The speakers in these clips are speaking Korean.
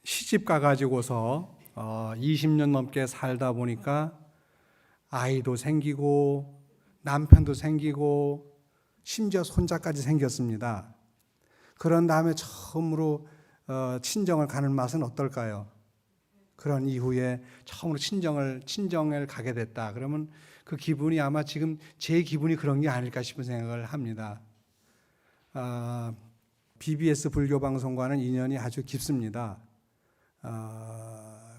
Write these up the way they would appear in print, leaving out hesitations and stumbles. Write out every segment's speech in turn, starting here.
시집 가가지고서 20년 넘게 살다 보니까 아이도 생기고 남편도 생기고 심지어 손자까지 생겼습니다. 그런 다음에 처음으로 친정을 가는 맛은 어떨까요? 그런 이후에 처음으로 친정을 가게 됐다. 그러면 그 기분이 아마 지금 제 기분이 그런 게 아닐까 싶은 생각을 합니다. BBS 불교 방송과는 인연이 아주 깊습니다.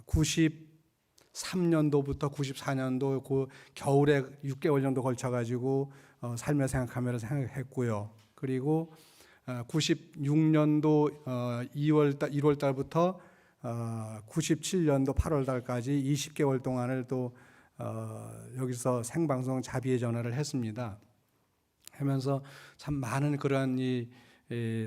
93년도부터 94년도 그 겨울에 6개월 정도 걸쳐가지고 삶의 생각하면서 생각했고요. 그리고 96년도 1월 달부터 97년도 8월 달까지 20개월 동안을 또 여기서 생방송 자비의 전화를 했습니다. 하면서 참 많은 그런 이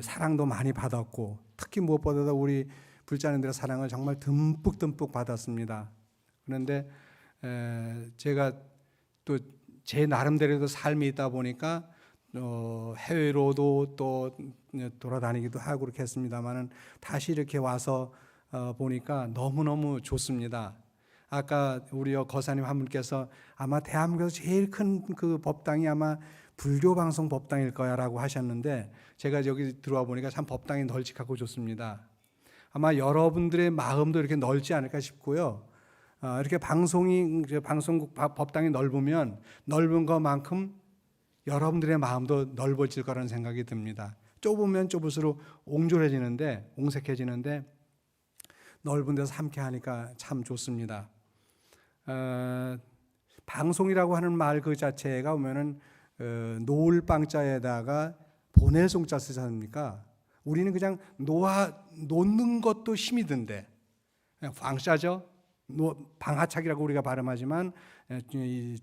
사랑도 많이 받았고, 특히 무엇보다도 우리 불자님들의 사랑을 정말 듬뿍 받았습니다. 그런데 제가 또 제 나름대로도 삶이 있다 보니까 해외로도 또 돌아다니기도 하고 그렇게 했습니다만은 다시 이렇게 와서 보니까 너무너무 좋습니다. 아까 우리 거사님 한 분께서 아마 대한민국에서 제일 큰 그 법당이 아마 불교방송 법당일 거야라고 하셨는데, 제가 여기 들어와 보니까 참 법당이 널찍하고 좋습니다. 아마 여러분들의 마음도 이렇게 넓지 않을까 싶고요. 이렇게 방송국 법당이 넓으면 넓은 것만큼 여러분들의 마음도 넓어질 거라는 생각이 듭니다. 좁으면 좁을수록 옹색해지는데 넓은 데서 함께 하니까 참 좋습니다. 방송이라고 하는 말 그 자체가 보면은 놓을 빵자에다가 보낼 송자 쓰지 않습니까? 우리는 그냥 놓는 것도 힘이 든데, 방샤죠. 방하착이라고 우리가 발음하지만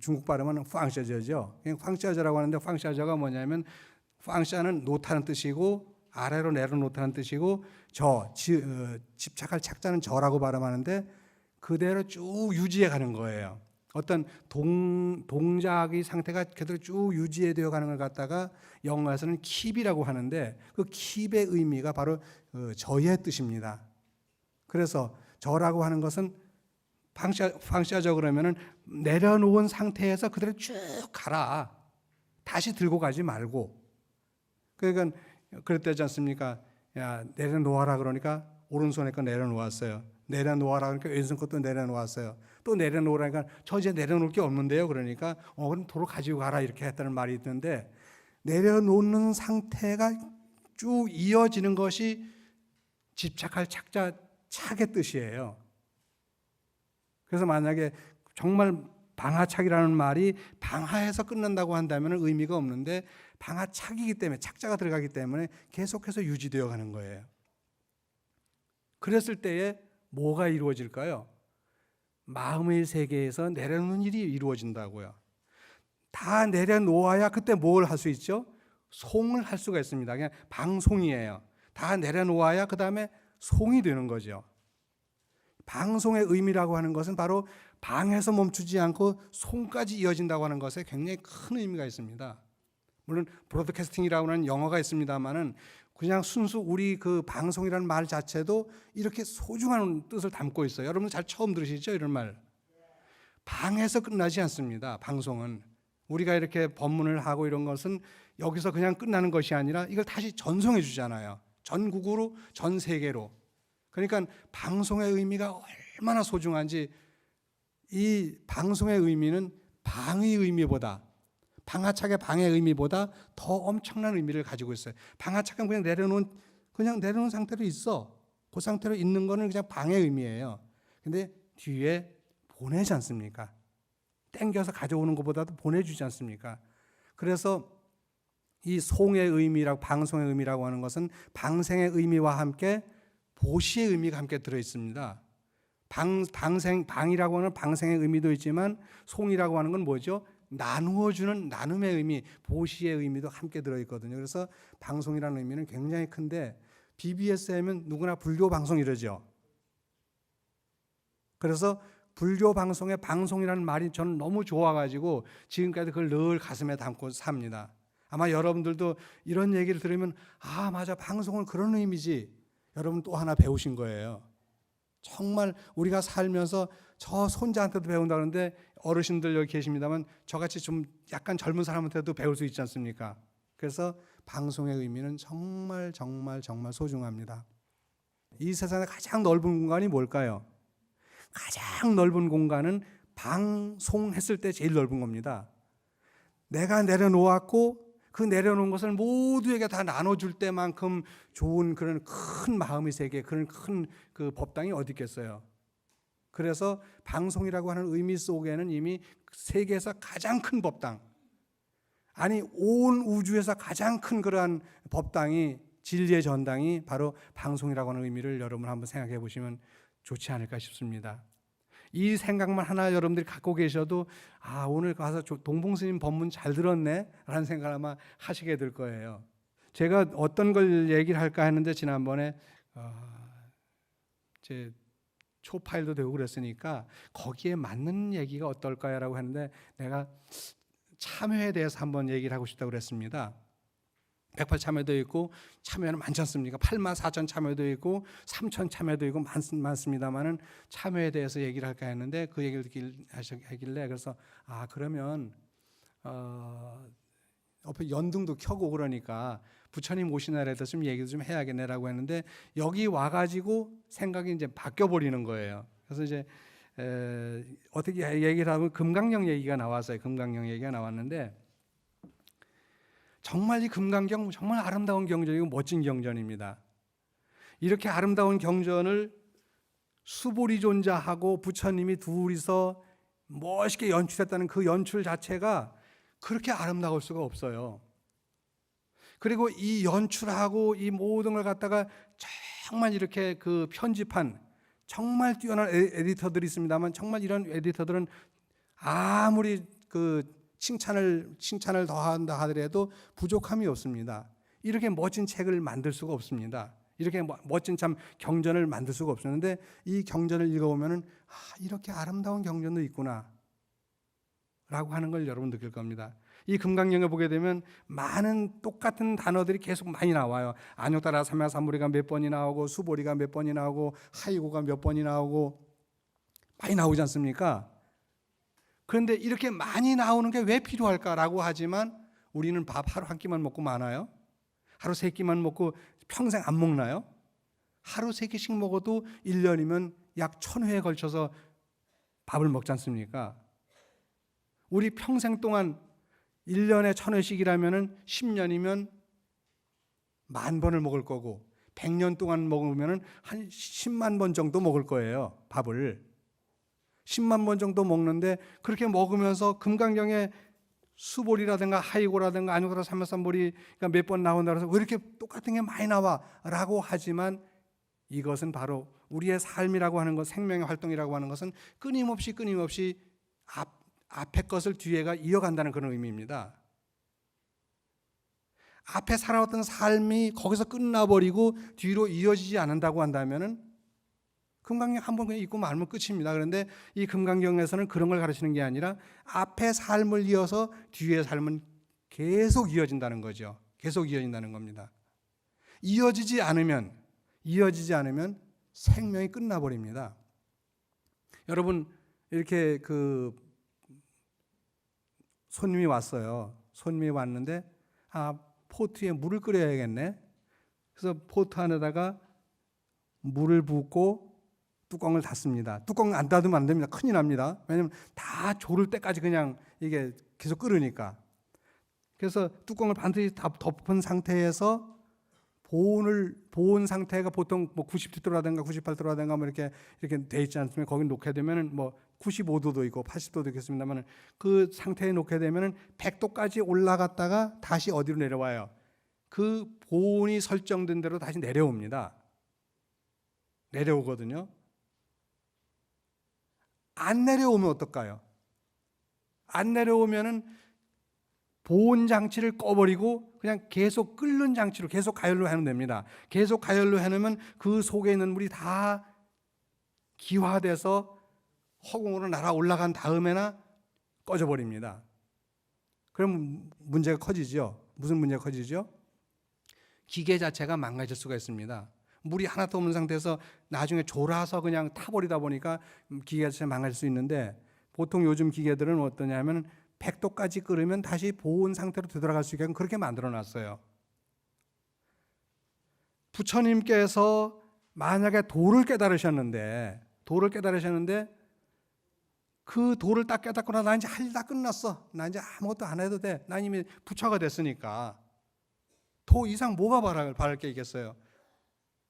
중국 발음은 황샤저죠. 황샤저라고 하는데, 황샤저가 뭐냐면 황샤는 놓다는 뜻이고 아래로 내려놓다는 뜻이고, 집착할 착자는 저라고 발음하는데 그대로 쭉 유지해 가는 거예요. 어떤 동작의 상태가 그대로 쭉 유지되어 가는 걸 갖다가 영어에서는 킵이라고 하는데, 그 킵의 의미가 바로 저의 뜻입니다. 그래서 저라고 하는 것은 방샤저 그러면은 내려놓은 상태에서 그대로 쭉 가라. 다시 들고 가지 말고. 그러니까 그랬다지 않습니까? 야, 내려놓아라 그러니까 오른손에 거 내려놓았어요. 내려놓아라 그러니까 왼손 것도 내려놓았어요. 또 내려놓으라니까 저 이제 내려놓을 게 없는데요. 그러니까 그럼 도로 가지고 가라 이렇게 했다는 말이 있던데, 내려놓는 상태가 쭉 이어지는 것이 집착할 착의 뜻이에요. 그래서 만약에 정말 방하착이라는 말이 방하에서 끝난다고 한다면 의미가 없는데, 방하착이기 때문에 착자가 들어가기 때문에 계속해서 유지되어 가는 거예요. 그랬을 때에 뭐가 이루어질까요? 마음의 세계에서 내려놓는 일이 이루어진다고요. 다 내려놓아야 그때 뭘 할 수 있죠? 송을 할 수가 있습니다. 그냥 방송이에요. 다 내려놓아야 그 다음에 송이 되는 거죠. 방송의 의미라고 하는 것은 바로 방에서 멈추지 않고 송까지 이어진다고 하는 것에 굉장히 큰 의미가 있습니다. 물론 브로드캐스팅이라고 하는 영어가 있습니다만은 그냥 순수 우리 그 방송이라는 말 자체도 이렇게 소중한 뜻을 담고 있어요. 여러분 잘 처음 들으시죠? 이런 말. 방에서 끝나지 않습니다. 방송은 우리가 이렇게 법문을 하고 이런 것은 여기서 그냥 끝나는 것이 아니라 이걸 다시 전송해 주잖아요. 전국으로, 전 세계로. 그러니까 방송의 의미가 얼마나 소중한지, 이 방송의 의미는 방의 의미보다, 방하착의 방의 의미보다 더 엄청난 의미를 가지고 있어요. 방하착은 그냥 내려놓은 상태로 있어. 그 상태로 있는 거는 그냥 방의 의미예요. 근데 뒤에 보내지 않습니까? 땡겨서 가져오는 것보다도 보내주지 않습니까? 그래서 이 송의 의미라고, 방송의 의미라고 하는 것은 방생의 의미와 함께 보시의 의미가 함께 들어있습니다. 방이라고 하는 방생의 의미도 있지만 송이라고 하는 건 뭐죠? 나누어주는 나눔의 의미, 보시의 의미도 함께 들어있거든요. 그래서 방송이라는 의미는 굉장히 큰데, BBS 하면 누구나 불교 방송 이러죠. 그래서 불교 방송의 방송이라는 말이 저는 너무 좋아가지고 지금까지 그걸 늘 가슴에 담고 삽니다. 아마 여러분들도 이런 얘기를 들으면 아 맞아, 방송은 그런 의미지. 여러분 또 하나 배우신 거예요. 정말 우리가 살면서 저 손자한테도 배운다 그러는데 어르신들 여기 계십니다만 저같이 좀 약간 젊은 사람한테도 배울 수 있지 않습니까? 그래서 방송의 의미는 정말 정말 정말 소중합니다. 이 세상에 가장 넓은 공간이 뭘까요? 가장 넓은 공간은 방송했을 때 제일 넓은 겁니다. 내가 내려놓았고 그 내려놓은 것을 모두에게 다 나눠줄 때만큼 좋은 그런 큰 마음의 세계, 그런 큰 그 법당이 어디 있겠어요. 그래서 방송이라고 하는 의미 속에는 이미 세계에서 가장 큰 법당, 아니 온 우주에서 가장 큰 그러한 법당이, 진리의 전당이 바로 방송이라고 하는 의미를 여러분 한번 생각해 보시면 좋지 않을까 싶습니다. 이 생각만 하나 여러분들이 갖고 계셔도 아 오늘 가서 동봉스님 법문 잘 들었네 라는 생각을 아마 하시게 될 거예요. 제가 어떤 걸 얘기를 할까 했는데 지난번에 제 초파일도 되고 그랬으니까 거기에 맞는 얘기가 어떨까요? 라고 했는데 내가 참여에 대해서 한번 얘기를 하고 싶다고 그랬습니다. 108 참여도 있고 참여는 많지 않습니까? 84,000 참여도 있고 3,000 참여도 있고 많습니다만은 참여에 대해서 얘기를 할까 했는데 그 얘기를 하길래 그래서 아 그러면 옆에 연등도 켜고 그러니까 부처님 오신 날에 대해서 좀 얘기도 좀 해야겠네라고 했는데 여기 와가지고 생각이 이제 바뀌어 버리는 거예요. 그래서 이제 어떻게 얘기를 하면 금강경 얘기가 나왔어요. 금강경 얘기가 나왔는데 정말 이 금강경 정말 아름다운 경전이고 멋진 경전입니다. 이렇게 아름다운 경전을 수보리존자하고 부처님이 둘이서 멋있게 연출했다는 그 연출 자체가 그렇게 아름다울 수가 없어요. 그리고 이 연출하고 이 모든 걸 갖다가 정말 이렇게 그 편집한 정말 뛰어난 에디터들이 있습니다만 정말 이런 에디터들은 아무리 그 칭찬을 더한다 하더라도 부족함이 없습니다. 이렇게 멋진 책을 만들 수가 없습니다. 이렇게 멋진 참 경전을 만들 수가 없었는데 이 경전을 읽어보면은 아 이렇게 아름다운 경전도 있구나 라고 하는 걸 여러분 느낄 겁니다. 이 금강경에 보게 되면 많은 똑같은 단어들이 계속 많이 나와요. 안욕따라 삼야삼무리가 몇 번이 나오고 수보리가 몇 번이 나오고 하이고가 몇 번이 나오고 많이 나오지 않습니까? 그런데 이렇게 많이 나오는 게 왜 필요할까라고 하지만 우리는 밥 하루 한 끼만 먹고 마나요? 하루 세 끼만 먹고 평생 안 먹나요? 하루 세 끼씩 먹어도 1년이면 약 1000회에 걸쳐서 밥을 먹지 않습니까? 우리 평생 동안 1년에 1000회씩이라면 10년이면 10,000번을 먹을 거고 100년 동안 먹으면 한 10만 번 정도 먹을 거예요. 밥을 10만 번 정도 먹는데 그렇게 먹으면서 금강경에 수보리라든가 하이고라든가 안욕따라 삼야삼보리가 몇 번 나온다고 해서 왜 이렇게 똑같은 게 많이 나와? 라고 하지만 이것은 바로 우리의 삶이라고 하는 것, 생명의 활동이라고 하는 것은 끊임없이 앞에 것을 뒤에가 이어간다는 그런 의미입니다. 앞에 살아왔던 삶이 거기서 끝나버리고 뒤로 이어지지 않는다고 한다면은 금강경 한번 그냥 읽고 말면 끝입니다. 그런데 이 금강경에서는 그런 걸 가르치는 게 아니라 앞에 삶을 이어서 뒤의 삶은 계속 이어진다는 거죠. 계속 이어진다는 겁니다. 이어지지 않으면 생명이 끝나버립니다. 여러분 이렇게 그 손님이 왔어요. 손님이 왔는데 포트에 물을 끓여야겠네. 그래서 포트 안에다가 물을 붓고 뚜껑을 닫습니다. 뚜껑 안 닫으면 안 됩니다. 큰일 납니다. 왜냐하면 다 졸을 때까지 그냥 이게 계속 끓으니까. 그래서 뚜껑을 반드시 다 덮은 상태에서 보온 상태가 보통 뭐 90도라든가 98도라든가 뭐 이렇게 돼 있지 않습니까? 거기 놓게 되면은 뭐 95도도 있고 80도도 있겠습니다만 그 상태에 놓게 되면은 100도까지 올라갔다가 다시 어디로 내려와요? 그 보온이 설정된 대로 다시 내려옵니다. 내려오거든요. 안 내려오면 어떨까요? 안 내려오면은 보온 장치를 꺼버리고 그냥 계속 끓는 장치로 계속 가열로 해놓으면 됩니다. 계속 가열로 해놓으면 그 속에 있는 물이 다 기화돼서 허공으로 날아 올라간 다음에나 꺼져버립니다. 그럼 문제가 커지죠. 무슨 문제가 커지죠? 기계 자체가 망가질 수가 있습니다. 물이 하나도 없는 상태에서 나중에 졸아서 그냥 타버리다 보니까 기계 자체가 망가질 수 있는데, 보통 요즘 기계들은 어떠냐면 100도까지 끓으면 다시 보온 상태로 되돌아갈 수 있게끔 그렇게 만들어 놨어요. 부처님께서 만약에 도를 깨달으셨는데 그 도를 딱 깨닫거나 나 이제 할 일 다 끝났어, 나 이제 아무것도 안 해도 돼, 나 이미 부처가 됐으니까 도 이상 뭐가 바랄 게 있겠어요.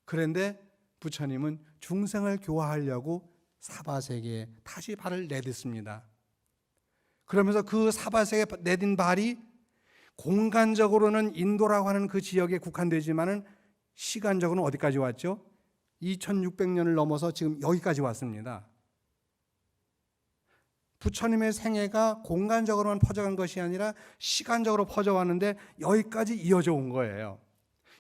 그런데 부처님은 중생을 교화하려고 사바세계에 다시 발을 내딛습니다. 그러면서 그 사바세계에 내딘 발이 공간적으로는 인도라고 하는 그 지역에 국한되지만은 시간적으로는 어디까지 왔죠? 2600년을 넘어서 지금 여기까지 왔습니다. 부처님의 생애가 공간적으로만 퍼져간 것이 아니라 시간적으로 퍼져왔는데 여기까지 이어져 온 거예요.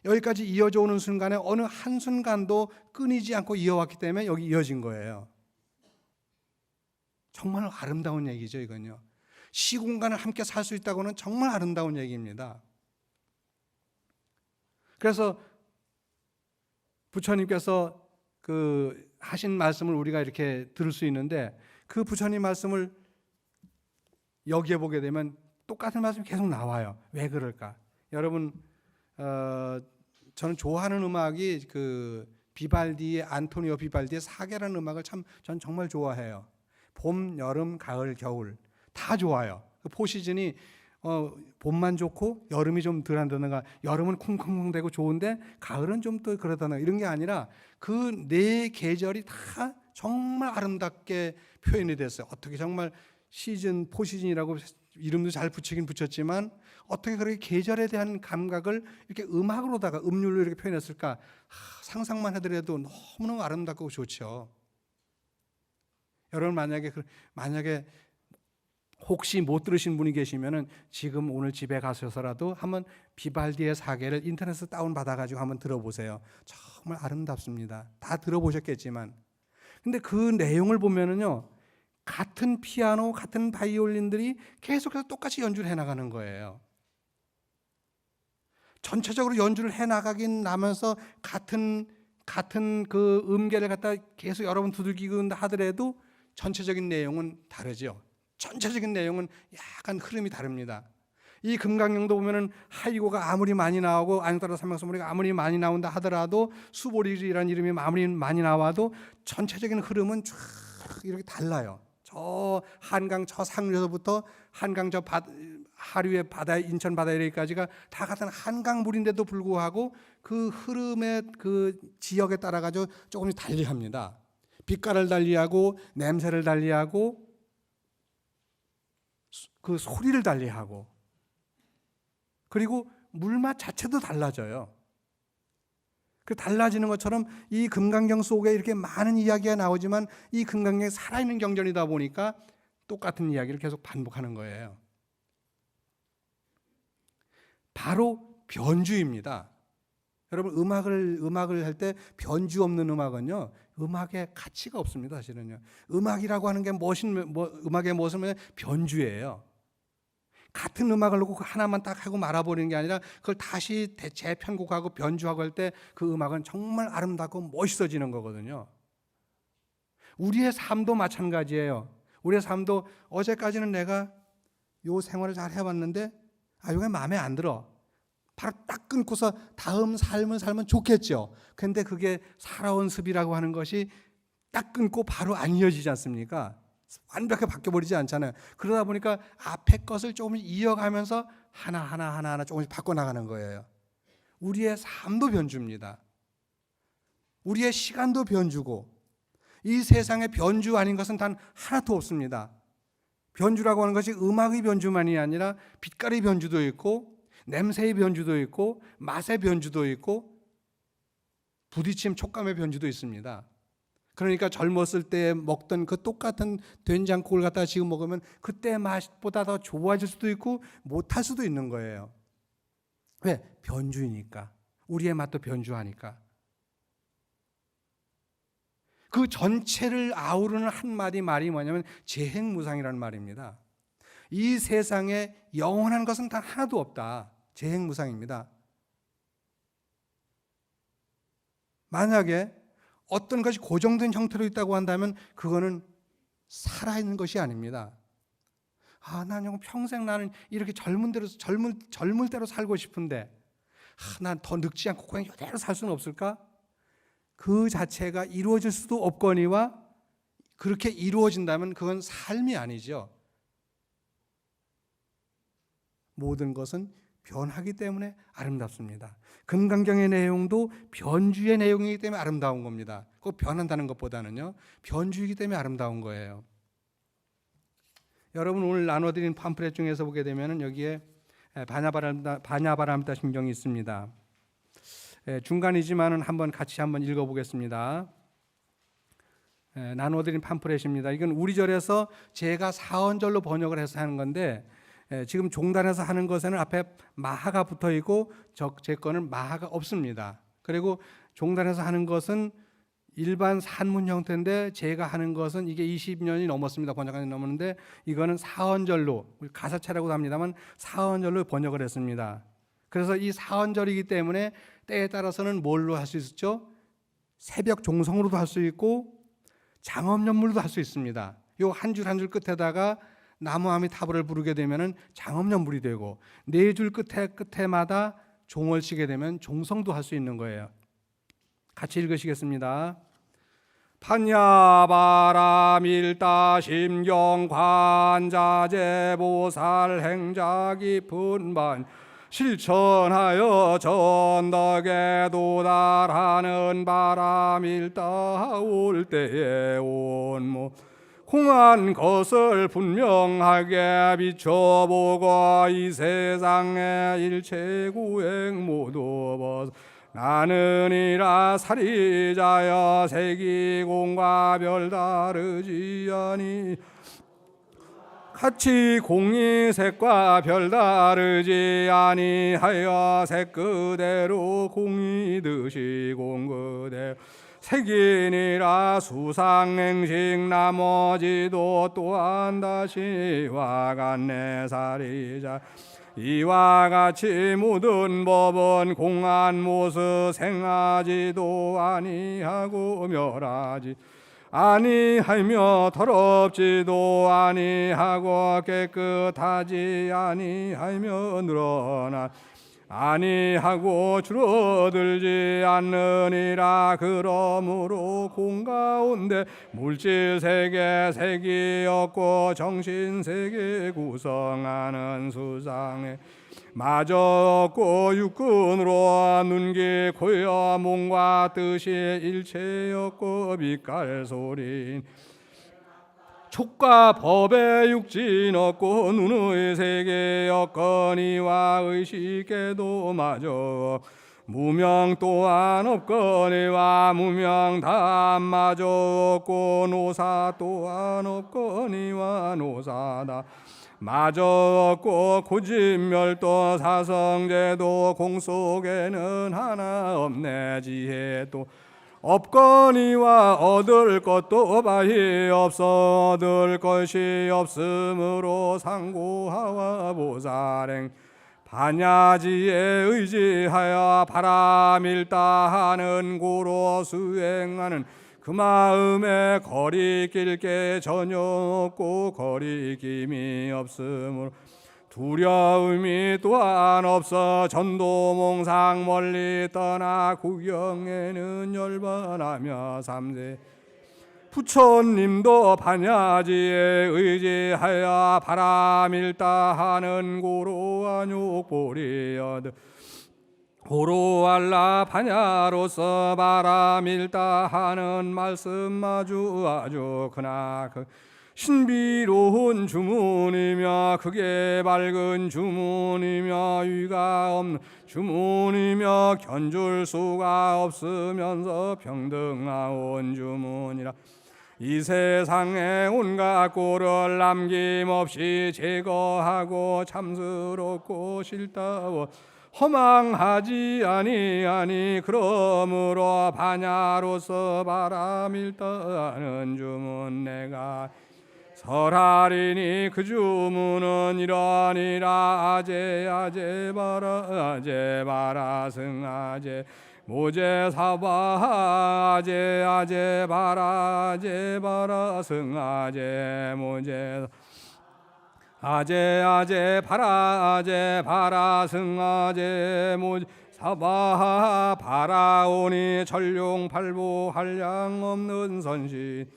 여기까지 이어져 오는 순간에 어느 한순간도 끊이지 않고 이어왔기 때문에 여기 이어진 거예요. 정말 아름다운 얘기죠, 이건요. 시공간을 함께 살 수 있다고는 정말 아름다운 얘기입니다. 그래서 부처님께서 그 하신 말씀을 우리가 이렇게 들을 수 있는데, 그 부처님 말씀을 여기에 보게 되면 똑같은 말씀이 계속 나와요. 왜 그럴까? 여러분, 저는 좋아하는 음악이 그 비발디의, 안토니오 비발디의 사계라는 음악을 전 정말 좋아해요. 봄, 여름, 가을, 겨울 다 좋아요. 그 포시즌이 봄만 좋고 여름이 좀 덜한다든가, 여름은 쿵쿵쿵대고 좋은데 가을은 좀 또 그러다든가, 이런 게 아니라 그 네 계절이 다 정말 아름답게 표현이 됐어요. 어떻게 정말 시즌, 포시즌이라고 이름도 잘 붙이긴 붙였지만 어떻게 그렇게 계절에 대한 감각을 이렇게 음악으로다가 음률로 이렇게 표현했을까? 상상만 하더라도 너무너무 아름답고 좋죠. 여러분, 만약에 혹시 못 들으신 분이 계시면은 지금 오늘 집에 가셔서라도 한번 비발디의 사계를 인터넷에서 다운 받아가지고 한번 들어보세요. 정말 아름답습니다. 다 들어보셨겠지만, 근데 그 내용을 보면은요, 같은 피아노, 같은 바이올린들이 계속해서 똑같이 연주를 해나가는 거예요. 전체적으로 연주를 해나가긴 나면서 같은 그 음계를 갖다 계속 여러분 두들기고 하더라도 전체적인 내용은 다르죠. 전체적인 내용은 약간 흐름이 다릅니다. 이 금강경도 보면은 하이고가 아무리 많이 나오고 안따라 삼명소머리가 아무리 많이 나온다 하더라도, 수보리라는 이름이 아무리 많이 나와도 전체적인 흐름은 쫙 이렇게 달라요. 저 한강 저 상류에서부터 한강 저 하류의 바다, 인천 바다 이르기까지가 다 같은 한강물인데도 불구하고 그 흐름의 그 지역에 따라 가지고 조금씩 달리합니다. 빛깔을 달리하고 냄새를 달리하고 그 소리를 달리하고, 그리고 물맛 자체도 달라져요. 그 달라지는 것처럼 이 금강경 속에 이렇게 많은 이야기가 나오지만 이 금강경이 살아있는 경전이다 보니까 똑같은 이야기를 계속 반복하는 거예요. 바로 변주입니다. 여러분, 음악을 할 때 변주 없는 음악은요, 음악의 가치가 없습니다. 사실은요. 음악이라고 하는 게 음악의 무엇이면 변주예요. 같은 음악을 놓고 하나만 딱 하고 말아버리는 게 아니라 그걸 다시 재편곡하고 변주하고 할 때 그 음악은 정말 아름답고 멋있어지는 거거든요. 우리의 삶도 마찬가지예요. 우리의 삶도 어제까지는 내가 요 생활을 잘 해왔는데 이게 마음에 안 들어. 바로 딱 끊고서 다음 삶을 살면 좋겠죠. 그런데 그게 살아온 습이라고 하는 것이 딱 끊고 바로 안 이어지지 않습니까? 완벽하게 바뀌어버리지 않잖아요. 그러다 보니까 앞에 것을 조금 이어가면서 하나하나 조금씩 바꿔나가는 거예요. 우리의 삶도 변주입니다. 우리의 시간도 변주고, 이 세상에 변주 아닌 것은 단 하나도 없습니다. 변주라고 하는 것이 음악의 변주만이 아니라 빛깔의 변주도 있고, 냄새의 변주도 있고, 맛의 변주도 있고, 부딪힘 촉감의 변주도 있습니다. 그러니까 젊었을 때 먹던 그 똑같은 된장국을 갖다가 지금 먹으면 그때 맛보다 더 좋아질 수도 있고 못할 수도 있는 거예요. 왜? 변주이니까. 우리의 맛도 변주하니까. 그 전체를 아우르는 한마디 말이 뭐냐면 재행무상이라는 말입니다. 이 세상에 영원한 것은 단 하나도 없다. 재행무상입니다. 만약에 어떤 것이 고정된 형태로 있다고 한다면 그거는 살아있는 것이 아닙니다. 나는 평생 나는 이렇게 젊을 대로 살고 싶은데 난 더 늙지 않고 그냥 이대로 살 수는 없을까? 그 자체가 이루어질 수도 없거니와 그렇게 이루어진다면 그건 삶이 아니죠. 모든 것은 변하기 때문에 아름답습니다. 금강경의 내용도 변주의 내용이기 때문에 아름다운 겁니다. 꼭 변한다는 것보다는요, 변주이기 때문에 아름다운 거예요. 여러분 오늘 나눠드린 팜플렛 중에서 보게 되면 여기에 바냐바람다 심경이 있습니다. 중간이지만은 같이 한번 읽어보겠습니다. 나눠드린 팜플렛입니다. 이건 우리 절에서 제가 사언절로 번역을 해서 하는 건데 지금 종단에서 하는 것에는 앞에 마하가 붙어 있고 제 거는 마하가 없습니다. 그리고 종단에서 하는 것은 일반 산문 형태인데 제가 하는 것은 이게 20년이 넘었습니다. 번역이 넘었는데 이거는 사언절로, 가사체라고도 합니다만 사언절로 번역을 했습니다. 그래서 이 사언절이기 때문에 때에 따라서는 뭘로 할 수 있었죠? 새벽 종성으로도 할 수 있고 장엄연물도 할 수 있습니다. 요 한 줄 한 줄 끝에다가 나무아미타불을 부르게 되면은 장엄연물이 되고 네 줄 끝에마다 종을 치게 되면 종성도 할 수 있는 거예요. 같이 읽으시겠습니다. 판야바람일다 심경관자재보살 행자 깊은 반 실천하여 전덕에 도달하는 바람일다 올 때에 온몸 공한 것을 분명하게 비춰보고 이 세상의 일체 구행 모두 벗어 나는이라 사리자여 세기공과 별다르지 아니 같이 공이색과 별다르지 아니하여 색 그대로 공이듯이 공 그대로 색이니라 수상행식 나머지도 또한 다시 와 같네 사리자 이와 같이 모든 법은 공한 모습 생하지도 아니하고 멸하지 아니하며 더럽지도 아니하고 깨끗하지 아니하며 늘어나 아니하고 줄어들지 않느니라. 그러므로 공 가운데 물질세계 색이 없고 정신세계 구성하는 수상에 마저 없고 육근으로 눈기 코여 몸과 뜻이 일체 없고 빛깔 소리 촉과 법의 육진 없고 눈의 세계 없거니와 의식에도 마저 무명 또한 없거니와 무명 다마저 없고 노사 또한 없거니와 노사다 마저 없고 고집멸도 사성제도 공 속에는 하나 없네 지혜도 없거니와 얻을 것도 바히 없어 얻을 것이 없으므로 상고하와 보살행 반야지에 의지하여 바람일다 하는 고로 수행하는 그 마음에 거리낄 게 전혀 없고 거리김이 없으므로 두려움이 또한 없어 전도몽상 멀리 떠나 구경에는 열반하며 삼세 부처님도 반야지에 의지하여 바람일다 하는 고로 안욕보리여드 고로알라 반야로서 바람일다 하는 말씀 아주 크나 신비로운 주문이며 크게 밝은 주문이며 위가 없는 주문이며 견줄 수가 없으면서 평등하온 주문이라. 이 세상에 온갖 꼴을 남김없이 제거하고 참스럽고 싫다워 허망하지 아니하니 그러므로 반야로서 바람일다는 주문 내가 설하리니 그 주문은 이러하니라. 아제 아제 바라 아제 바라 승아제 모제 사바 아제 아제 바라 아제 바라 승아제 모제 아제 아제 바라 아제 바라 승아제 모제 사바 바라오니 전룡 발보 한량 없는 선신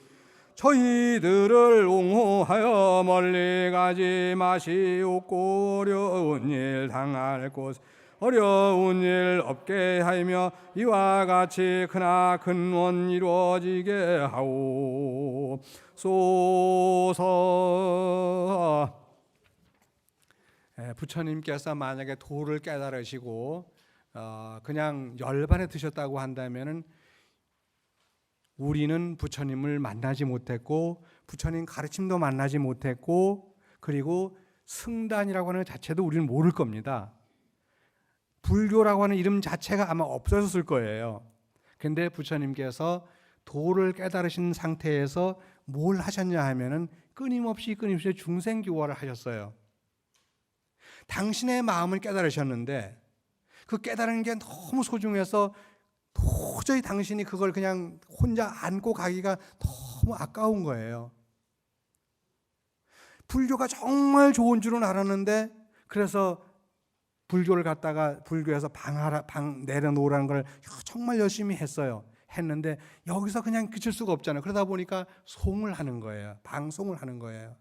저희들을 옹호하여 멀리 가지 마시옵고 어려운 일 당할 곳 어려운 일 없게 하며 이와 같이 크나큰 원 이루어지게 하옵소서. 부처님께서 만약에 도를 깨달으시고 그냥 열반에 드셨다고 한다면은 우리는 부처님을 만나지 못했고 부처님 가르침도 만나지 못했고 그리고 승단이라고 하는 자체도 우리는 모를 겁니다. 불교라고 하는 이름 자체가 아마 없어졌을 거예요. 근데 부처님께서 도를 깨달으신 상태에서 뭘 하셨냐 하면은 끊임없이 중생교화를 하셨어요. 당신의 마음을 깨달으셨는데 그 깨달은 게 너무 소중해서 도저히 당신이 그걸 그냥 혼자 안고 가기가 너무 아까운 거예요. 불교가 정말 좋은 줄은 알았는데 그래서 불교를 갖다가 불교에서 방 내려놓으라는 걸 정말 열심히 했는데 여기서 그냥 그칠 수가 없잖아요. 그러다 보니까 송을 하는 거예요. 방송을 하는 거예요.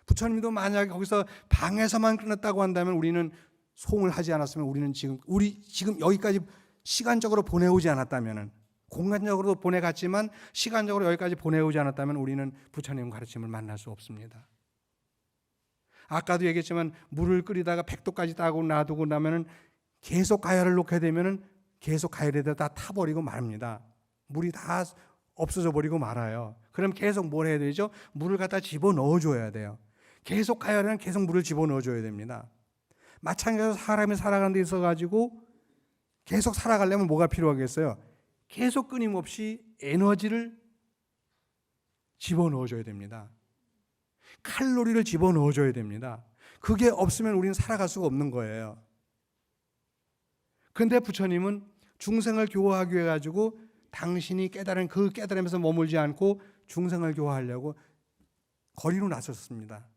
부처님도 만약에 거기서 방에서만 끝났다고 한다면 우리는 송을 하지 않았으면 우리는 지금 여기까지 시간적으로 보내오지 않았다면은 공간적으로도 보내갔지만 시간적으로 여기까지 보내오지 않았다면 우리는 부처님 가르침을 만날 수 없습니다. 아까도 얘기했지만 물을 끓이다가 100도까지 따고 놔두고 나면은 계속 가열을 놓게 되면은 계속 가열에다 다 타버리고 말합니다. 물이 다 없어져 버리고 말아요. 그럼 계속 뭘 해야 되죠? 물을 갖다 집어 넣어줘야 돼요. 계속 가열은 계속 물을 집어 넣어줘야 됩니다. 마찬가지로 사람이 살아가는 데 있어가지고 계속 살아가려면 뭐가 필요하겠어요? 계속 끊임없이 에너지를 집어넣어줘야 됩니다. 칼로리를 집어넣어줘야 됩니다. 그게 없으면 우리는 살아갈 수가 없는 거예요. 그런데 부처님은 중생을 교화하기 위해 가지고 당신이 깨달은 그 깨달음에서 머물지 않고 중생을 교화하려고 거리로 나섰습니다.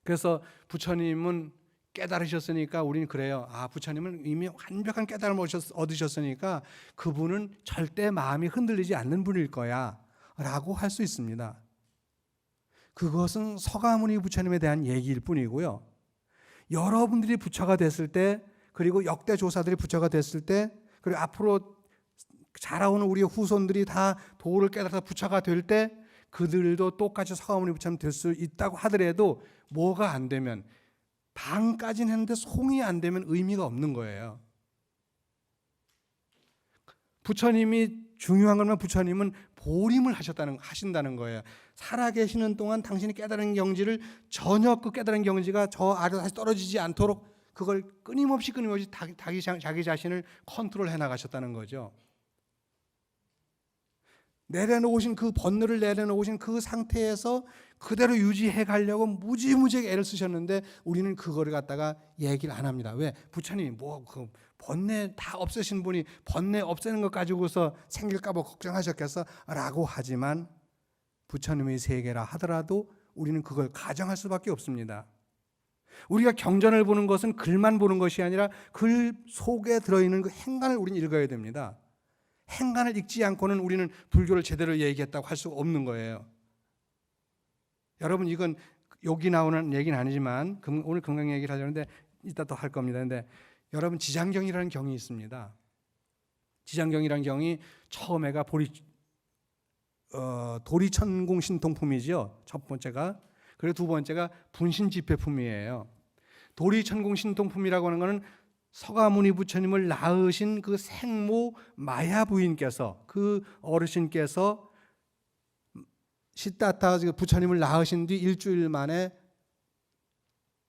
그래서 부처님은 깨달으셨으니까 우리는 그래요. 부처님은 이미 완벽한 깨달음을 얻으셨으니까 그분은 절대 마음이 흔들리지 않는 분일 거야 라고 할 수 있습니다. 그것은 서가모니 부처님에 대한 얘기일 뿐이고요. 여러분들이 부처가 됐을 때 그리고 역대 조사들이 부처가 됐을 때 그리고 앞으로 자라오는 우리의 후손들이 다 도를 깨달아서 부처가 될 때 그들도 똑같이 서가모니 부처님 될 수 있다고 하더라도 뭐가 안 되면 방까지는 했는데 송이 안 되면 의미가 없는 거예요. 부처님이 중요한 건 부처님은 보림을 하신다는 거예요. 살아계시는 동안 당신이 깨달은 경지를 전혀 그 깨달은 경지가 저 아래로 다시 떨어지지 않도록 그걸 끊임없이 자기 자신을 컨트롤해 나가셨다는 거죠. 내려놓으신 그 번뇌를 내려놓으신 그 상태에서 그대로 유지해 가려고 무지무지하게 애를 쓰셨는데 우리는 그거를 갖다가 얘기를 안 합니다. 왜? 부처님이 그 번뇌 다 없애신 분이 번뇌 없애는 것 가지고서 생길까 봐 걱정하셨겠어? 라고 하지만 부처님의 세계라 하더라도 우리는 그걸 가정할 수밖에 없습니다. 우리가 경전을 보는 것은 글만 보는 것이 아니라 글 속에 들어있는 그 행간을 우리는 읽어야 됩니다. 행간을 읽지 않고는 우리는 불교를 제대로 얘기했다고 할 수가 없는 거예요. 여러분 이건 여기 나오는 얘기는 아니지만 오늘 금강 얘기를 하려는데 이따 또 할 겁니다. 근데 여러분 지장경이라는 경이 있습니다. 지장경이라는 경이 처음에가 도리천공 신통품이죠. 첫 번째가. 그리고 두 번째가 분신집회품이에요. 도리천공 신통품이라고 하는 것은 서가모니 부처님을 낳으신 그 생모 마야 부인께서 그 어르신께서 시다타 부처님을 낳으신 뒤 일주일 만에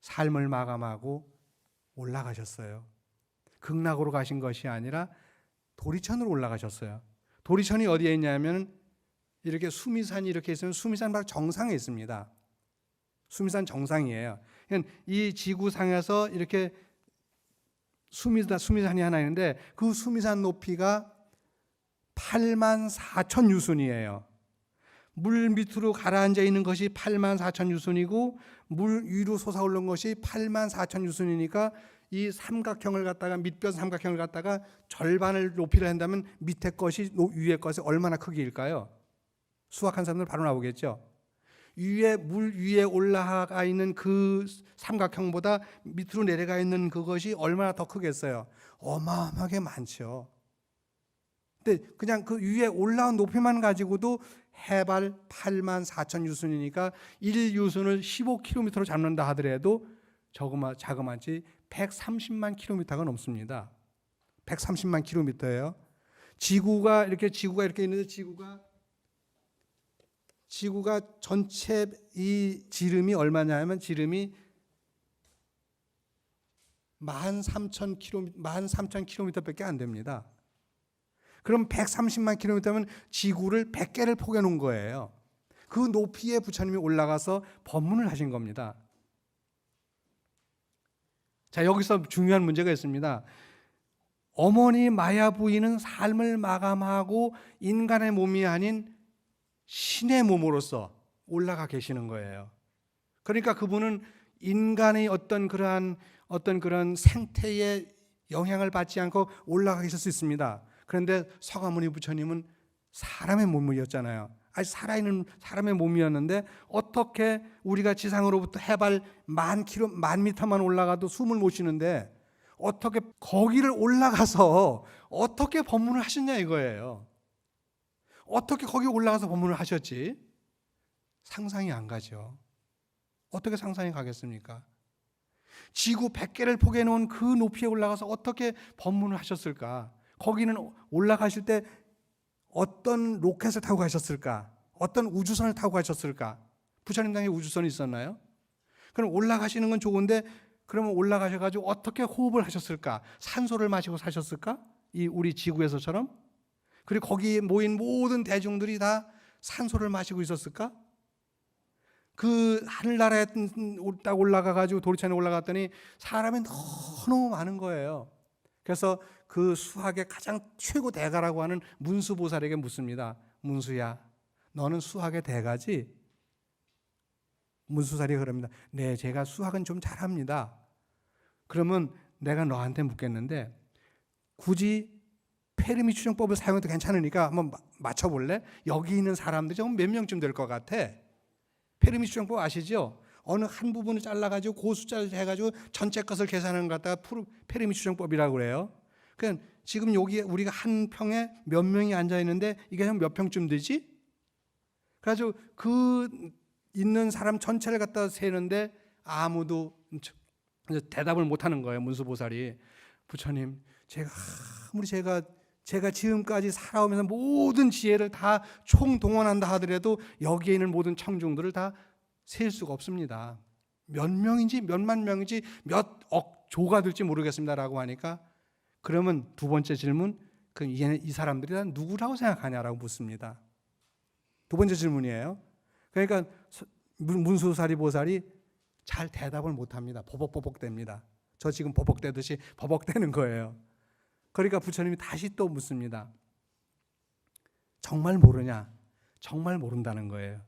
삶을 마감하고 올라가셨어요. 극락으로 가신 것이 아니라 도리천으로 올라가셨어요. 도리천이 어디에 있냐면 이렇게 수미산이 이렇게 있으면 수미산 바로 정상에 있습니다. 수미산 정상이에요. 그러니까 이 지구상에서 이렇게 수미산이 하나 있는데 그 수미산 높이가 84,000 유순이에요. 물 밑으로 가라앉아 있는 것이 84,000 유순이고 물 위로 솟아오른 것이 84,000 유순이니까 이 삼각형을 갖다가 밑변 삼각형을 갖다가 절반을 높이를 한다면 밑에 것이 위에 것이 얼마나 크기일까요? 수학한 사람들 바로 나오겠죠. 물 위에 올라가 있는 그 삼각형보다 밑으로 내려가 있는 그것이 얼마나 더 크겠어요? 어마어마하게 많죠. 근데 그냥 그 위에 올라온 높이만 가지고도 해발 84,000 유순이니까 1유순을 15km로 잡는다 하더라도 자그마치 130만 킬로미터가 넘습니다. 130만 킬로미터예요. 지구가 이렇게 있는데 지구가 전체 이 지름이 얼마냐 하면 지름이 13,000km밖에 안 됩니다. 그럼 130만 킬로미터면 지구를 100개를 포개 놓은 거예요. 그 높이에 부처님이 올라가서 법문을 하신 겁니다. 자, 여기서 중요한 문제가 있습니다. 어머니 마야 부인은 삶을 마감하고 인간의 몸이 아닌 신의 몸으로서 올라가 계시는 거예요. 그러니까 그분은 인간의 어떤 그런 생태의 영향을 받지 않고 올라가 계실 수 있습니다. 그런데 서가모니 부처님은 사람의 몸이었잖아요. 아직 살아있는 사람의 몸이었는데 어떻게 우리가 지상으로부터 해발 10,000m만 올라가도 숨을 못 쉬는데 어떻게 거기를 올라가서 어떻게 법문을 하셨냐 이거예요. 어떻게 거기 올라가서 법문을 하셨지? 상상이 안 가죠. 어떻게 상상이 가겠습니까? 지구 100개를 포개해 놓은 그 높이에 올라가서 어떻게 법문을 하셨을까? 거기는 올라가실 때 어떤 로켓을 타고 가셨을까? 어떤 우주선을 타고 가셨을까? 부처님 당에 우주선이 있었나요? 그럼 올라가시는 건 좋은데 그러면 올라가셔가지고 어떻게 호흡을 하셨을까? 산소를 마시고 사셨을까? 이 우리 지구에서처럼? 그리고 거기에 모인 모든 대중들이 다 산소를 마시고 있었을까? 그 하늘나라에 딱 올라가가지고 도리천에 올라갔더니 사람이 너무 많은 거예요. 그래서 그 수학의 가장 최고 대가라고 하는 문수보살에게 묻습니다. 문수야, 너는 수학의 대가지? 문수보살이 그럽니다. 네, 제가 수학은 좀 잘합니다. 그러면 내가 너한테 묻겠는데 굳이 페르미 추정법을 사용해도 괜찮으니까 한번 맞춰볼래? 여기 있는 사람들이 좀 몇 명쯤 될 것 같아? 페르미 추정법 아시죠? 어느 한 부분을 잘라가지고 그 숫자를 해가지고 전체 것을 계산하는 것 갖다가 페르미 추정법이라고 그래요. 그러니까 지금 여기 우리가 한 평에 몇 명이 앉아 있는데 이게 한 몇 평쯤 되지? 그래가지고 그 있는 사람 전체를 갖다 세는데 아무도 대답을 못하는 거예요. 문수보살이. 부처님, 제가 지금까지 살아오면서 모든 지혜를 다 총동원한다 하더라도 여기에 있는 모든 청중들을 다 셀 수가 없습니다. 몇 명인지 몇만 명인지 몇 억 조가 될지 모르겠습니다라고 하니까 그러면 두 번째 질문, 이 사람들이 다 누구라고 생각하냐라고 묻습니다. 두 번째 질문이에요. 그러니까 문수사리 보살이 잘 대답을 못합니다. 버벅버벅댑니다. 저 지금 버벅대듯이 버벅대는 거예요. 그러니까 부처님이 다시 또 묻습니다. 정말 모르냐? 정말 모른다는 거예요.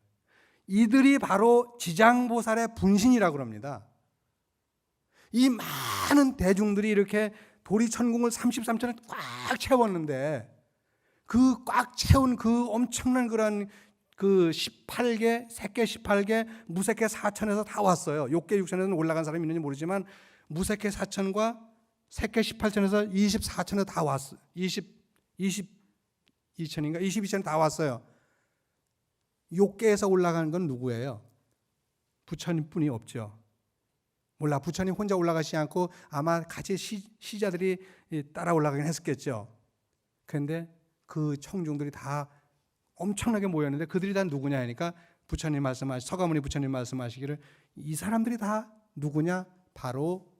이들이 바로 지장보살의 분신이라고 합니다. 이 많은 대중들이 이렇게 도리천궁을 33천을 꽉 채웠는데 그 꽉 채운 그 엄청난 그런 그 18개, 새끼 18개, 무새끼 4천에서 다 왔어요. 욕계 6천에서는 올라간 사람이 있는지 모르지만 무새끼 4천과 새끼 18천에서 24천에 다 왔어요. 22천인가? 22천에 다 왔어요. 욕계에서 올라간 건 누구예요? 부처님뿐이 없죠. 몰라, 부처님 혼자 올라가시지 않고 아마 같이 시자들이 따라 올라가긴 했었겠죠. 그런데 그 청중들이 다 엄청나게 모였는데 그들이 다 누구냐 하니까 서가모니 부처님 말씀하시기를 이 사람들이 다 누구냐? 바로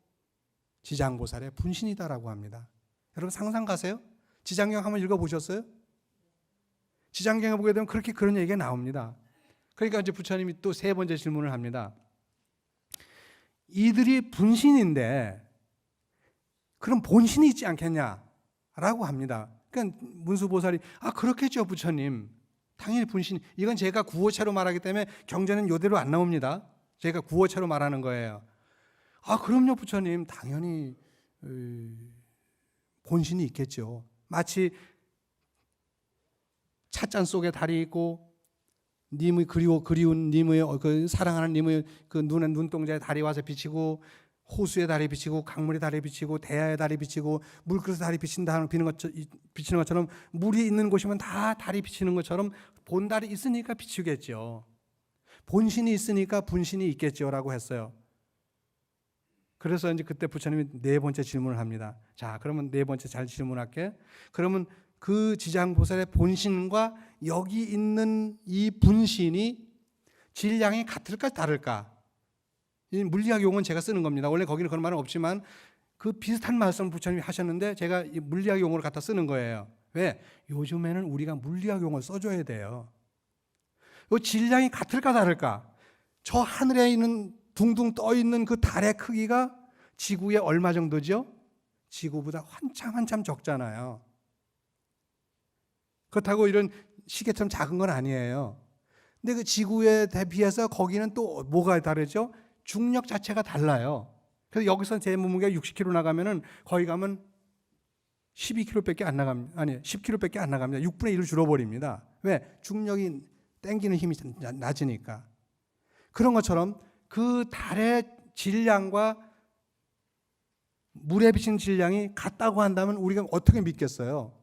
지장보살의 분신이다라고 합니다. 여러분 상상 가세요? 지장경 한번 읽어보셨어요? 지장경에 보게 되면 그렇게 그런 얘기가 나옵니다. 그러니까 이제 부처님이 또 세 번째 질문을 합니다. 이들이 분신인데 그럼 본신이 있지 않겠냐라고 합니다. 그러니까 문수보살이 그렇겠죠 부처님. 당연히 분신. 이건 제가 구어체로 말하기 때문에 경전은 이대로 안 나옵니다. 제가 구어체로 말하는 거예요. 그럼요 부처님. 당연히 본신이 있겠죠. 마치 찻잔 속에 달이 있고 님의 그리운 님의 그 사랑하는 님의 그 눈동자에 달이 와서 비치고 호수에 달이 비치고 강물에 달이 비치고 대야에 달이 비치고 물그릇에 달이 비치는 것처럼 물이 있는 곳이면 다 달이 비치는 것처럼 본달이 있으니까 비추겠죠. 본신이 있으니까 분신이 있겠죠라고 했어요. 그래서 이제 그때 부처님이 네 번째 질문을 합니다. 자, 그러면 네 번째 잘 질문할게. 그러면 그 지장보살의 본신과 여기 있는 이 분신이 질량이 같을까 다를까? 이 물리학 용어는 제가 쓰는 겁니다. 원래 거기는 그런 말은 없지만 그 비슷한 말씀을 부처님이 하셨는데 제가 이 물리학 용어를 갖다 쓰는 거예요. 왜? 요즘에는 우리가 물리학 용어를 써줘야 돼요. 이 질량이 같을까 다를까? 저 하늘에 있는 둥둥 떠 있는 그 달의 크기가 지구의 얼마 정도죠? 지구보다 한참 적잖아요. 그렇다고 이런 시계처럼 작은 건 아니에요. 근데 그 지구에 대비해서 거기는 또 뭐가 다르죠? 중력 자체가 달라요. 그래서 여기서 제 몸무게가 60kg 나가면은 거기 가면 12kg밖에 안 나갑니다. 아니, 10kg밖에 안 나갑니다. 6분의 1을 줄어버립니다. 왜? 중력이 땡기는 힘이 낮으니까. 그런 것처럼 그 달의 질량과 물에 비친 질량이 같다고 한다면 우리가 어떻게 믿겠어요?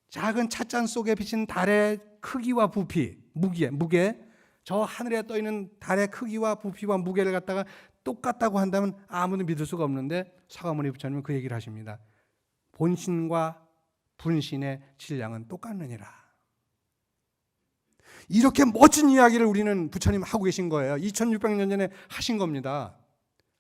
작은 찻잔 속에 비친 달의 크기와 부피, 무게, 저 하늘에 떠 있는 달의 크기와 부피와 무게를 갖다가 똑같다고 한다면 아무도 믿을 수가 없는데 사가모니 부처님은 그 얘기를 하십니다. 본신과 분신의 질량은 똑같느니라. 이렇게 멋진 이야기를 우리는 부처님 하고 계신 거예요. 2600년 전에 하신 겁니다.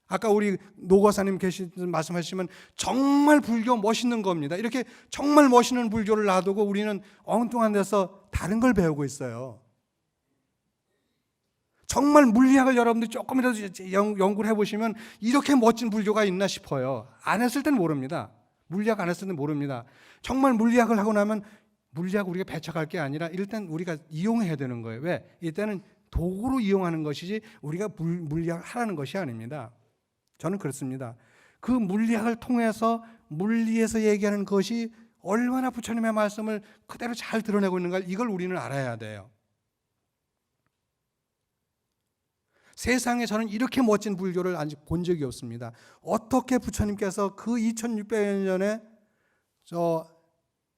아까 우리 노과사님 말씀하시면 정말 불교 멋있는 겁니다. 이렇게 정말 멋있는 불교를 놔두고 우리는 엉뚱한 데서 다른 걸 배우고 있어요. 정말 물리학을 여러분들이 조금이라도 연구를 해보시면 이렇게 멋진 불교가 있나 싶어요. 안 했을 때는 모릅니다. 물리학 안 했을 때는 모릅니다. 정말 물리학을 하고 나면 물리학 우리가 배척할 게 아니라 일단 우리가 이용해야 되는 거예요. 왜? 이때는 도구로 이용하는 것이지 우리가 물리학을 하라는 것이 아닙니다. 저는 그렇습니다. 그 물리학을 통해서 물리에서 얘기하는 것이 얼마나 부처님의 말씀을 그대로 잘 드러내고 있는가, 이걸 우리는 알아야 돼요. 세상에 저는 이렇게 멋진 불교를 아직 본 적이 없습니다. 어떻게 부처님께서 그 2600년 전에 저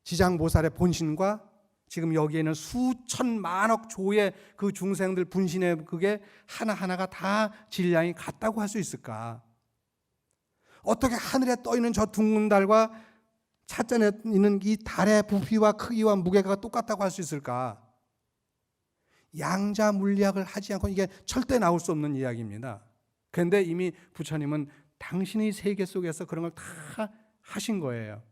지장보살의 본신과 지금 여기에 있는 수천만억 조의 그 중생들 분신의 그게 하나하나가 다 질량이 같다고 할 수 있을까? 어떻게 하늘에 떠 있는 저 둥근 달과 찻잔에 있는 이 달의 부피와 크기와 무게가 똑같다고 할 수 있을까? 양자 물리학을 하지 않고 이게 절대 나올 수 없는 이야기입니다. 그런데 이미 부처님은 당신의 세계 속에서 그런 걸 다 하신 거예요.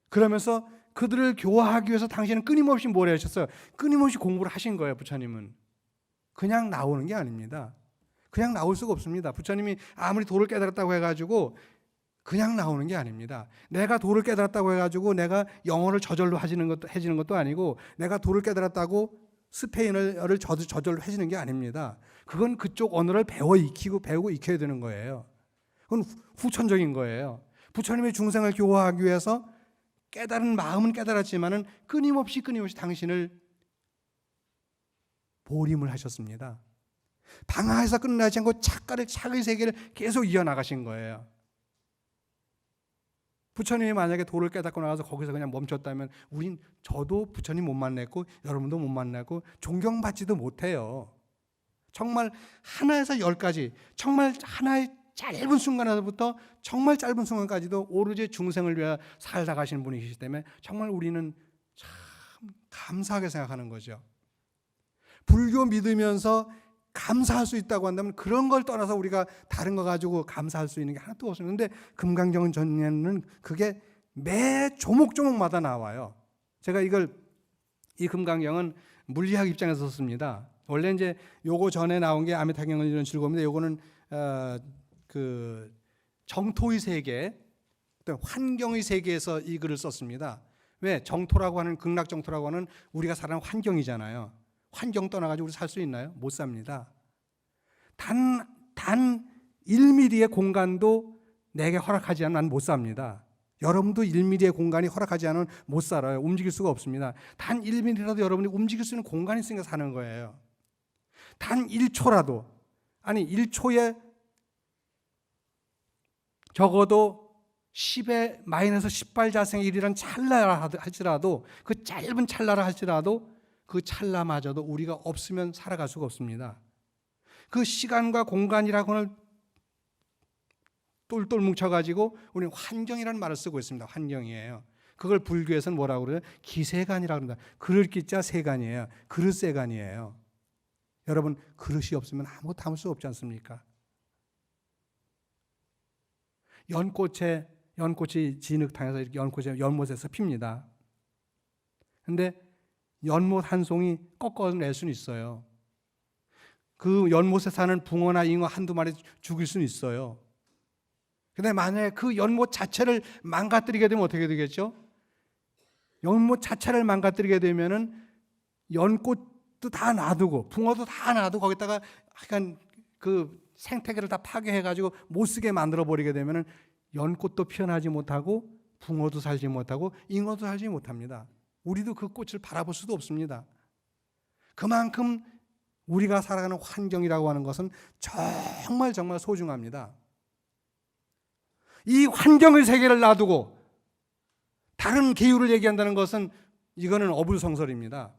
그러면서 그들을 교화하기 위해서 당신은 끊임없이 뭘 하셨어요? 끊임없이 공부를 하신 거예요. 부처님은 그냥 나오는 게 아닙니다. 그냥 나올 수가 없습니다. 부처님이 아무리 도를 깨달았다고 해가지고 그냥 나오는 게 아닙니다. 내가 도를 깨달았다고 해가지고 내가 영어를 저절로 해지는 것도 아니고, 내가 도를 깨달았다고 스페인어를 저절로 해지는 게 아닙니다. 그건 그쪽 언어를 배우고 익혀야 되는 거예요. 그건 후천적인 거예요. 부처님의 중생을 교화하기 위해서 깨달은 마음은 깨달았지만은 끊임없이 당신을 보림을 하셨습니다. 방하에서 끝나지 않고 착의 세계를 계속 이어나가신 거예요. 부처님이 만약에 도를 깨닫고 나가서 거기서 그냥 멈췄다면 저도 부처님 못 만났고 여러분도 못 만나고 존경받지도 못해요. 정말 하나에서 10가지, 정말 하나의 짧은 순간에서부터 정말 짧은 순간까지도 오로지 중생을 위해 살다 가시는 분이시기 때문에 정말 우리는 참 감사하게 생각하는 거죠. 불교 믿으면서 감사할 수 있다고 한다면 그런 걸 떠나서 우리가 다른 거 가지고 감사할 수 있는 게 하나도 없습니다. 그런데 금강경 전에는 그게 매 조목조목마다 나와요. 제가 이 금강경은 물리학 입장에서 썼습니다. 원래 이제 요거 전에 나온 게 아미타경을 이런 즐거움인데 요거는 그 정토의 세계, 또 환경의 세계에서 이 글을 썼습니다. 왜? 정토라고 하는 극락정토라고 하는 우리가 살아가는 환경이잖아요. 환경 떠나가지고 우리 살 수 있나요? 못 삽니다. 단 1mm의 공간도 내게 허락하지 않으면 난 못 삽니다. 여러분도 1mm의 공간이 허락하지 않으면 못 살아요. 움직일 수가 없습니다. 단 1mm라도 여러분이 움직일 수 있는 공간이 있으니까 사는 거예요. 단 1초라도, 아니 1초에 적어도 10의 마이너스 10발자생의 1이란 찰나라 할지라도, 그 짧은 찰나라 할지라도 그 찰나마저도 우리가 없으면 살아갈 수가 없습니다. 그 시간과 공간이라고 하는 똘똘 뭉쳐가지고 우리는 환경이라는 말을 쓰고 있습니다. 환경이에요. 그걸 불교에서는 뭐라고 그래요? 기세간이라고 합니다. 그릇 기자 세간이에요. 그릇 세간이에요. 여러분, 그릇이 없으면 아무것도 담을 수 없지 않습니까? 연꽃이 진흙탕에서 이렇게 연못에서 핍니다. 근데 연못 한 송이 꺾어낼 수는 있어요. 그 연못에 사는 붕어나 잉어 한두 마리 죽일 수는 있어요. 근데 만약에 그 연못 자체를 망가뜨리게 되면 어떻게 되겠죠? 연못 자체를 망가뜨리게 되면은 연꽃도 다 놔두고 붕어도 다 놔두고 거기다가 약간 그 생태계를 다 파괴해가지고 못 쓰게 만들어 버리게 되면은 연꽃도 피어나지 못하고 붕어도 살지 못하고 잉어도 살지 못합니다. 우리도 그 꽃을 바라볼 수도 없습니다. 그만큼 우리가 살아가는 환경이라고 하는 것은 정말 정말 소중합니다. 이 환경의 세계를 놔두고 다른 계율을 얘기한다는 것은 이거는 어불성설입니다.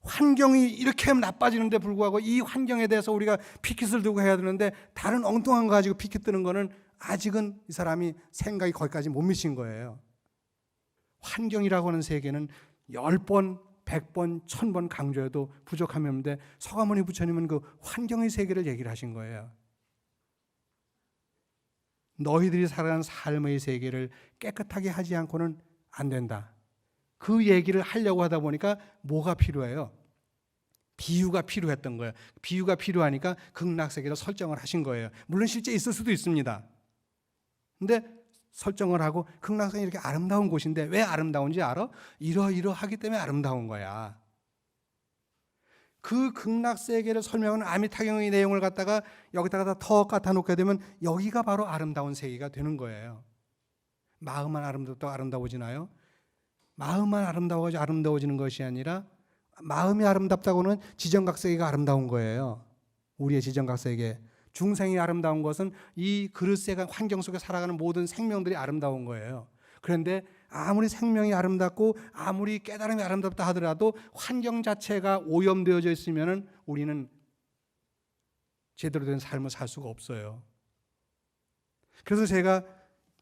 환경이 이렇게 나빠지는데 불구하고 이 환경에 대해서 우리가 피켓을 들고 해야 되는데 다른 엉뚱한 거 가지고 피켓 드는 거는 아직은 이 사람이 생각이 거기까지 못 미친 거예요. 환경이라고 하는 세계는 10번, 100번, 1000번 강조해도 부족함이 없는데 서가모니 부처님은 그 환경의 세계를 얘기를 하신 거예요. 너희들이 살아가는 삶의 세계를 깨끗하게 하지 않고는 안 된다. 그 얘기를 하려고 하다 보니까 뭐가 필요해요? 비유가 필요했던 거예요. 비유가 필요하니까 극락세계를 설정을 하신 거예요. 물론 실제 있을 수도 있습니다. 근데 설정을 하고 극락세계는 이렇게 아름다운 곳인데 왜 아름다운지 알아? 이러이러하기 때문에 아름다운 거야. 그 극락세계를 설명하는 아미타경의 내용을 갖다가 여기다가 다 턱 갖다 놓게 되면 여기가 바로 아름다운 세계가 되는 거예요. 마음만 아름답다고 아름다워지나요? 마음만 아름다워지는 것이 아니라 마음이 아름답다고는 지정각세계가 아름다운 거예요. 우리의 지정각세계. 중생이 아름다운 것은 이 그릇세가 환경 속에 살아가는 모든 생명들이 아름다운 거예요. 그런데 아무리 생명이 아름답고 아무리 깨달음이 아름답다 하더라도 환경 자체가 오염되어져 있으면 우리는 제대로 된 삶을 살 수가 없어요. 그래서 제가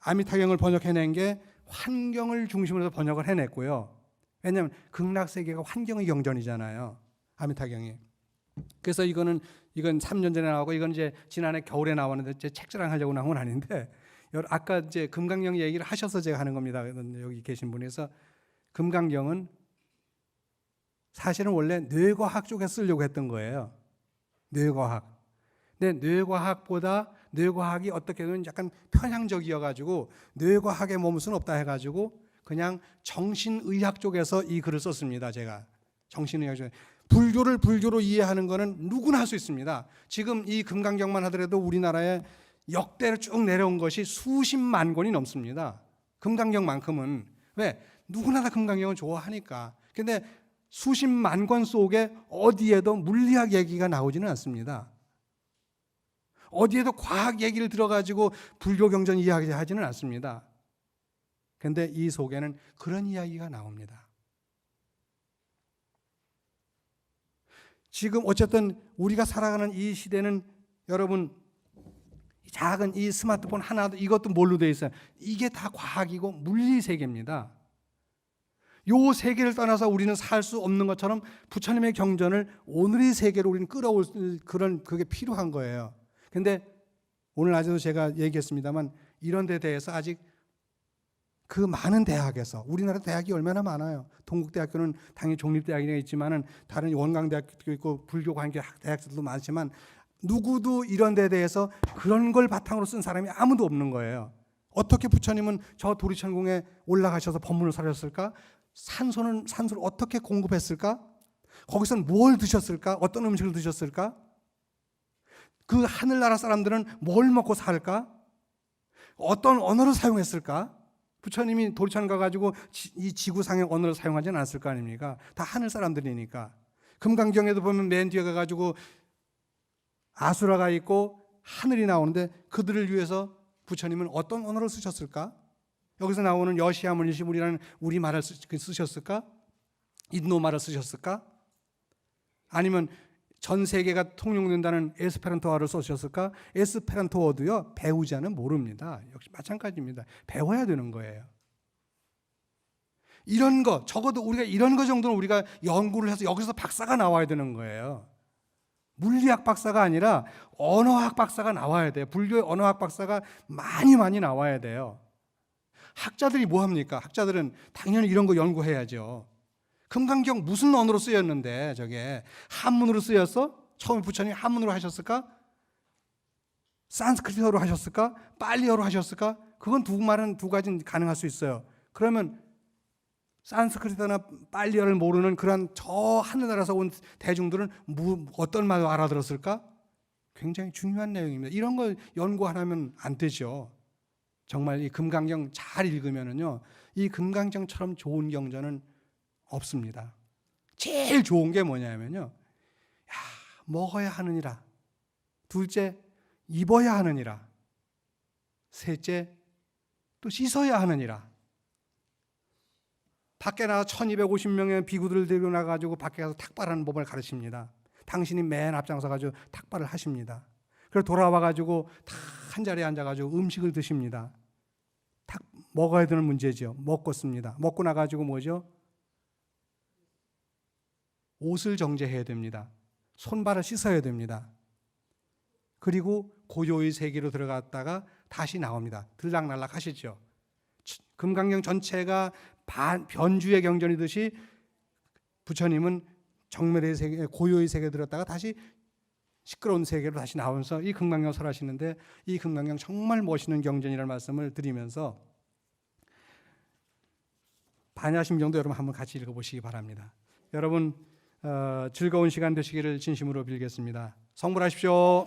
아미타경을 번역해낸 게 환경을 중심으로 번역을 해냈고요. 왜냐하면 극락세계가 환경의 경전이잖아요. 아미타경이. 그래서 이건 3년 전에 나오고 이건 이제 지난해 겨울에 나왔는데 제 책 자랑하려고 나온 건 아닌데 아까 이제 금강경 얘기를 하셔서 제가 하는 겁니다. 여기 계신 분에서 금강경은 사실은 원래 뇌과학 쪽에 쓰려고 했던 거예요. 뇌과학. 근데 뇌과학이 어떻게 보면 약간 편향적이어가지고 뇌과학에 머물 수는 없다 해가지고 그냥 정신의학 쪽에서 이 글을 썼습니다. 제가 정신의학 쪽에 불교로 이해하는 거는 누구나 할 수 있습니다. 지금 이 금강경만 하더라도 우리나라에 역대로 쭉 내려온 것이 수십만 권이 넘습니다. 금강경만큼은. 왜? 누구나 다 금강경을 좋아하니까. 근데 수십만 권 속에 어디에도 물리학 얘기가 나오지는 않습니다. 어디에도 과학 얘기를 들어가지고 불교 경전 이야기하지는 않습니다. 그런데 이 속에는 그런 이야기가 나옵니다. 지금 어쨌든 우리가 살아가는 이 시대는 여러분 작은 이 스마트폰 하나도 이것도 뭘로 되어 있어요? 이게 다 과학이고 물리 세계입니다. 요 세계를 떠나서 우리는 살 수 없는 것처럼 부처님의 경전을 오늘의 세계로 우리는 끌어올 그게 필요한 거예요. 근데 오늘 낮에도 제가 얘기했습니다만 이런 데 대해서 아직 그 많은 대학에서, 우리나라 대학이 얼마나 많아요. 동국대학교는 당연히 종립대학이 있지만은 다른 원광대학도 있고 불교 관계 대학들도 많지만 누구도 이런 데에 대해서 그런 걸 바탕으로 쓴 사람이 아무도 없는 거예요. 어떻게 부처님은 저 도리천궁에 올라가셔서 법문을 설했을까? 산소를 어떻게 공급했을까? 거기서는 뭘 드셨을까? 어떤 음식을 드셨을까? 그 하늘나라 사람들은 뭘 먹고 살까? 어떤 언어를 사용했을까? 부처님이 도리천 가가지고 이 지구상의 언어를 사용하지는 않았을 거 아닙니까? 다 하늘 사람들이니까. 금강경에도 보면 맨 뒤에 가가지고 아수라가 있고 하늘이 나오는데 그들을 위해서 부처님은 어떤 언어를 쓰셨을까? 여기서 나오는 여시아물리시물이라는 우리말을 쓰셨을까? 인도말을 쓰셨을까? 아니면 전 세계가 통용된다는 에스페란토어를 쓰셨을까? 에스페란토어도요, 배우지 않으면 모릅니다. 역시 마찬가지입니다. 배워야 되는 거예요. 이런 거, 적어도 우리가 이런 거 정도는 우리가 연구를 해서 여기서 박사가 나와야 되는 거예요. 물리학 박사가 아니라 언어학 박사가 나와야 돼요. 불교의 언어학 박사가 많이 나와야 돼요. 학자들이 뭐 합니까? 학자들은 당연히 이런 거 연구해야죠. 금강경 무슨 언어로 쓰였는데 저게 한문으로 쓰였어? 처음에 부처님이 한문으로 하셨을까? 산스크리트어로 하셨을까? 빨리어로 하셨을까? 그건 두 가지는 가능할 수 있어요. 그러면 산스크리트나 빨리어를 모르는 그런 저 하늘나라에서 온 대중들은 어떤 말을 알아들었을까? 굉장히 중요한 내용입니다. 이런 걸 연구 안 하면 안 되죠. 정말 이 금강경 잘 읽으면은요, 이 금강경처럼 좋은 경전은 없습니다. 제일 좋은 게 뭐냐면요, 먹어야 하느니라. 둘째, 입어야 하느니라. 셋째, 또 씻어야 하느니라. 밖에 나가 1250명의 비구들을 데리고 나가지고 밖에 가서 탁발하는 법을 가르칩니다. 당신이 맨 앞장서 가지고 탁발을 하십니다. 그래서 돌아와 가지고 다 한 자리에 앉아 가지고 음식을 드십니다. 탁 먹어야 되는 문제죠. 먹고 씁니다. 먹고 나 가지고 뭐죠? 옷을 정제해야 됩니다. 손발을 씻어야 됩니다. 그리고 고요의 세계로 들어갔다가 다시 나옵니다. 들락날락 하시죠. 금강경 전체가 변주의 경전이듯이 부처님은 정멸의 세계, 고요의 세계에 들었다가 다시 시끄러운 세계로 다시 나오면서 이 금강경 설하시는데, 이 금강경 정말 멋있는 경전이라는 말씀을 드리면서 반야심경도 여러분 한번 같이 읽어보시기 바랍니다. 여러분 즐거운 시간 되시기를 진심으로 빌겠습니다. 성불하십시오.